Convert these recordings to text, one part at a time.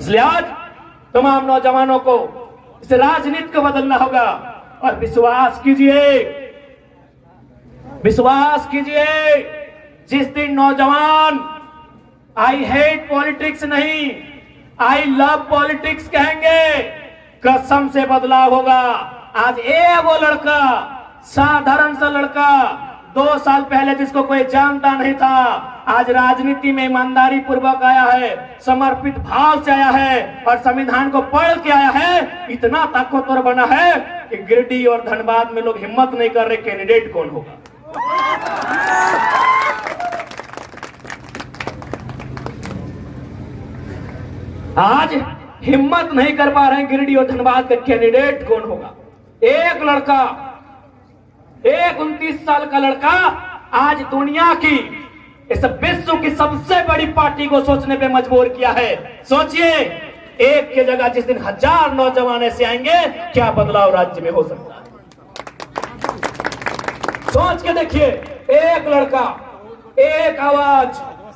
इसलिए आज तमाम नौजवानों को इस राजनीति को बदलना होगा और विश्वास कीजिए जिस दिन नौजवान आई हेट पॉलिटिक्स नहीं आई लव पॉलिटिक्स कहेंगे, कसम से बदलाव होगा। आज वो लड़का, साधारण सा लड़का 2 साल पहले जिसको कोई जानता नहीं था, आज राजनीति में ईमानदारी पूर्वक आया है, समर्पित भाव से आया है और संविधान को पढ़ के आया है। इतना ताकतवर बना है कि गिरिडीह और धनबाद में लोग हिम्मत नहीं कर रहे कैंडिडेट कौन होगा। आज हिम्मत नहीं कर पा रहे हैं गिरिडीह और धनबाद का कैंडिडेट कौन होगा। एक लड़का, एक 29 साल का लड़का आज दुनिया की, इस विश्व की सबसे बड़ी पार्टी को सोचने पे मजबूर किया है। सोचिए, एक की जगह जिस दिन 1000 नौजवान ऐसे आएंगे, क्या बदलाव राज्य में हो सकता है। सोच के देखिए, एक लड़का, एक आवाज,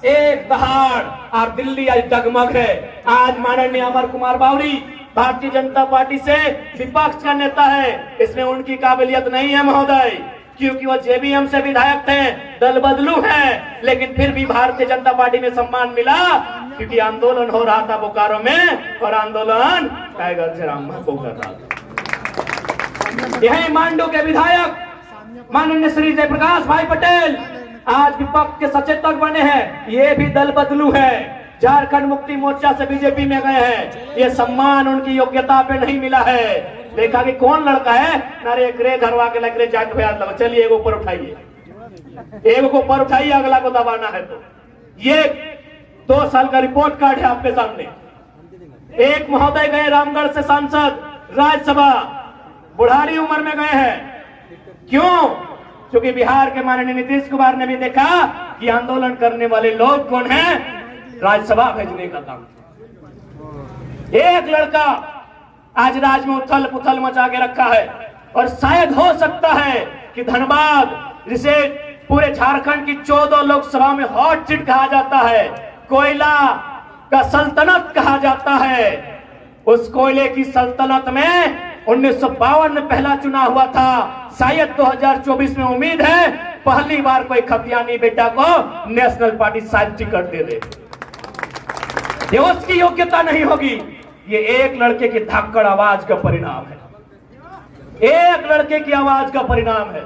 एक दहाड़ और दिल्ली आज डगमग है। आज माननीय अमर कुमार बावरी भारतीय जनता पार्टी से विपक्ष का नेता है, इसमें उनकी काबिलियत नहीं है महोदय, क्योंकि वो जेबीएम से विधायक थे, दल बदलू है, लेकिन फिर भी भारतीय जनता पार्टी में सम्मान मिला क्योंकि आंदोलन हो रहा था बोकारो में और आंदोलन टाइगर जयराम को कर रहा था। यही मांडू के विधायक माननीय श्री जयप्रकाश भाई पटेल आज विपक्ष के सचेतक बने हैं, ये भी दल बदलू है, झारखंड मुक्ति मोर्चा से बीजेपी में गए हैं। ये सम्मान उनकी योग्यता पे नहीं मिला है। देखा कि कौन लड़का है, नारे एक रे घरवा के लग रहे जाट भैया, चलिए एक ऊपर उठाइए, एक को ऊपर उठाइए, अगला को दबाना है। तो ये 2 साल का रिपोर्ट कार्ड है आपके सामने। एक महोदय गए रामगढ़ से सांसद राज्यसभा, बुढ़ारी उम्र में गए हैं। क्यों? क्योंकि बिहार के माननीय नीतीश कुमार ने भी देखा कि आंदोलन करने वाले लोग कौन हैं, राज्यसभा भेजने का काम। एक लड़का आज राज्य में उथल पुथल मचा के रखा है और शायद हो सकता है कि धनबाद, जिसे पूरे झारखंड की 14 लोकसभा में हॉट सीट कहा जाता है, कोयला का सल्तनत कहा जाता है, उस कोयले की सल्तनत में 1952 में पहला चुनाव हुआ था। शायद 2024 में उम्मीद है पहली बार कोई खतियानी बेटा को नेशनल पार्टी शायद टिकट दे दे। ये उसकी योग्यता नहीं होगी, ये एक लड़के की धाकड़ आवाज का परिणाम है, एक लड़के की आवाज का परिणाम है।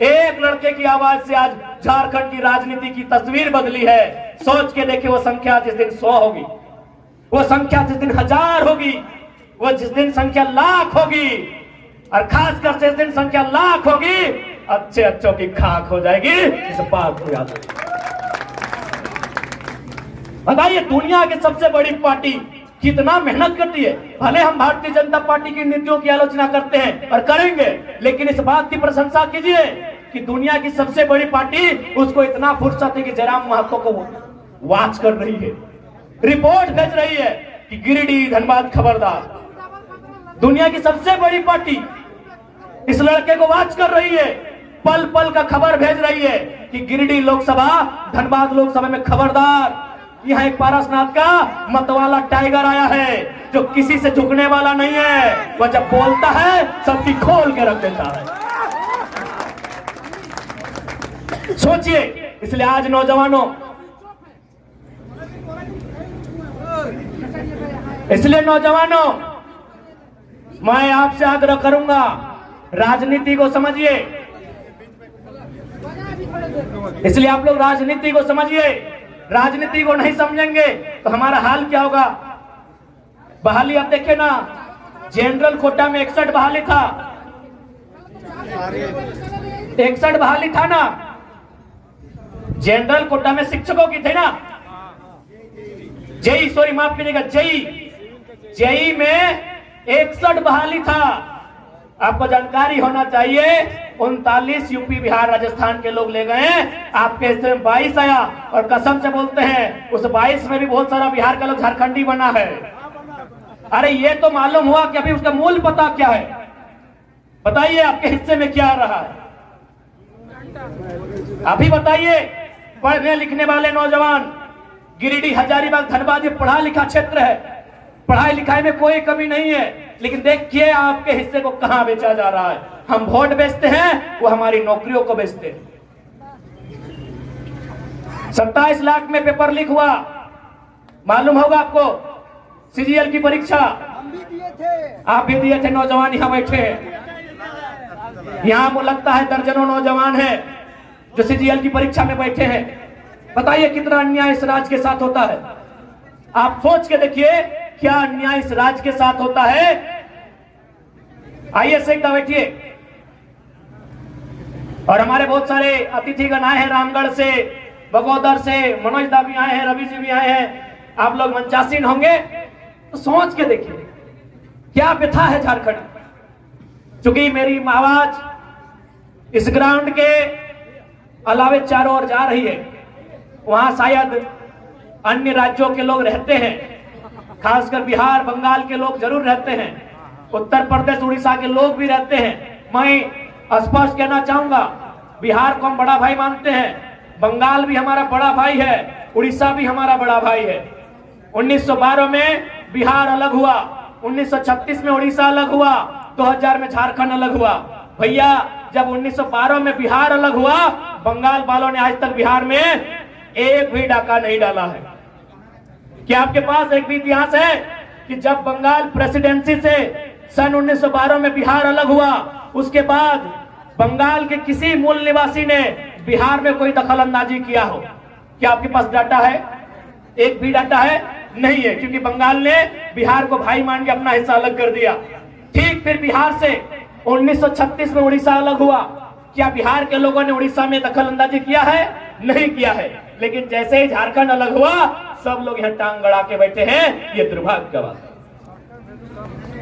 एक लड़के की आवाज से आज झारखंड की राजनीति की तस्वीर बदली है। सोच के देखिए, वो संख्या जिस दिन 100 होगी, वो संख्या जिस दिन 1000 होगी, वो जिस दिन संख्या लाख होगी, और खासकर जिस दिन संख्या लाख होगी, अच्छे अच्छों की खाक हो जाएगी। इस बात को याद रखिए। बताइए, दुनिया की सबसे बड़ी पार्टी कितना मेहनत करती है। भले हम भारतीय जनता पार्टी की नीतियों की आलोचना करते हैं और करेंगे, लेकिन इस बात की प्रशंसा कीजिए कि दुनिया की सबसे बड़ी पार्टी, उसको इतना फुर्सत है कि जयराम महतो को वॉच कर रही है, रिपोर्ट भेज रही है कि गिरिडीह धनबाद खबरदार। दुनिया की सबसे बड़ी पार्टी इस लड़के को वॉच कर रही है, पल पल का खबर भेज रही है कि गिरिडीह लोकसभा, धनबाद लोकसभा में खबरदार। यहाँ एक पारसनाथ का मतवाला टाइगर आया है जो किसी से झुकने वाला नहीं है, वह जब बोलता है सबकी खोल के रख देता है। सोचिए, इसलिए आज नौजवानों, मैं आपसे आग्रह करूंगा, राजनीति को समझिए। इसलिए आप लोग राजनीति को समझिए। राजनीति को नहीं समझेंगे तो हमारा हाल क्या होगा। बहाली आप देखिए ना, जनरल कोटा में 61 बहाली था, 61 बहाली था ना, जनरल कोटा में शिक्षकों की थे ना, जेई, सॉरी माफ कीजिएगा, जेई में 61 बहाली था। आपको जानकारी होना चाहिए, 39 यूपी बिहार राजस्थान के लोग ले गए, आपके हिस्से में 22 आया, और कसम से बोलते हैं उस 22 में भी बहुत सारा बिहार का लोग झारखंडी बना है। अरे ये तो मालूम हुआ कि अभी उसका मूल पता क्या है। बताइए आपके हिस्से में क्या आ रहा है, अभी बताइए। पढ़ने लिखने वाले नौजवान, गिरिडीह हजारीबाग धनबाद ये पढ़ा लिखा क्षेत्र है, पढ़ाई लिखाई में कोई कमी नहीं है, लेकिन देखिए आपके हिस्से को कहां बेचा जा रहा है। हम वोट बेचते हैं, वो हमारी नौकरियों को बेचते हैं। 27 लाख में पेपर लीक हुआ, मालूम होगा आपको। सीजीएल की परीक्षा हम भी दिए थे, आप भी दिए थे। नौजवान यहाँ बैठे हैं, यहाँ मुझे लगता है दर्जनों नौजवान हैं जो सीजीएल की परीक्षा में बैठे हैं। बताइए कितना अन्याय इस राज्य के साथ होता है। आप सोच के देखिए क्या अन्याय इस राज्य के साथ होता है। आइए से बैठिए। और हमारे बहुत सारे अतिथिगण आए हैं रामगढ़ से, बगोदर से, मनोज दा भी आए हैं, रवि जी भी आए हैं। आप लोग मंचासीन होंगे तो सोच के देखिए क्या व्यथा है झारखंड। चूंकि मेरी आवाज इस ग्राउंड के अलावे चारों ओर जा रही है, वहां शायद अन्य राज्यों के लोग रहते हैं, खासकर बिहार बंगाल के लोग जरूर रहते हैं, उत्तर प्रदेश उड़ीसा के लोग भी रहते हैं। मैं स्पष्ट कहना चाहूंगा, बिहार को हम बड़ा भाई मानते हैं, बंगाल भी हमारा बड़ा भाई है, उड़ीसा भी हमारा बड़ा भाई है। 1912 में बिहार अलग हुआ, 1936 में उड़ीसा अलग हुआ, 2000 में झारखंड अलग हुआ। भैया जब 1912 में बिहार अलग हुआ, बंगाल वालों ने आज तक बिहार में एक भी डाका नहीं डाला है। क्या आपके पास एक भी इतिहास है कि जब बंगाल प्रेसिडेंसी से सन 1912 में बिहार अलग हुआ, उसके बाद बंगाल के किसी मूल निवासी ने बिहार में कोई दखल अंदाजी किया हो? क्या आपके पास डाटा है? एक भी डाटा है? नहीं है, क्योंकि बंगाल ने बिहार को भाई मान के अपना हिस्सा अलग कर दिया। ठीक फिर बिहार से 1936 में उड़ीसा अलग हुआ। क्या बिहार के लोगों ने उड़ीसा में दखल अंदाजी किया है? नहीं किया है। लेकिन जैसे ही झारखंड अलग हुआ, सब लोग यहाँ टांग गड़ा के बैठे हैं। ये दुर्भाग्य का बात है।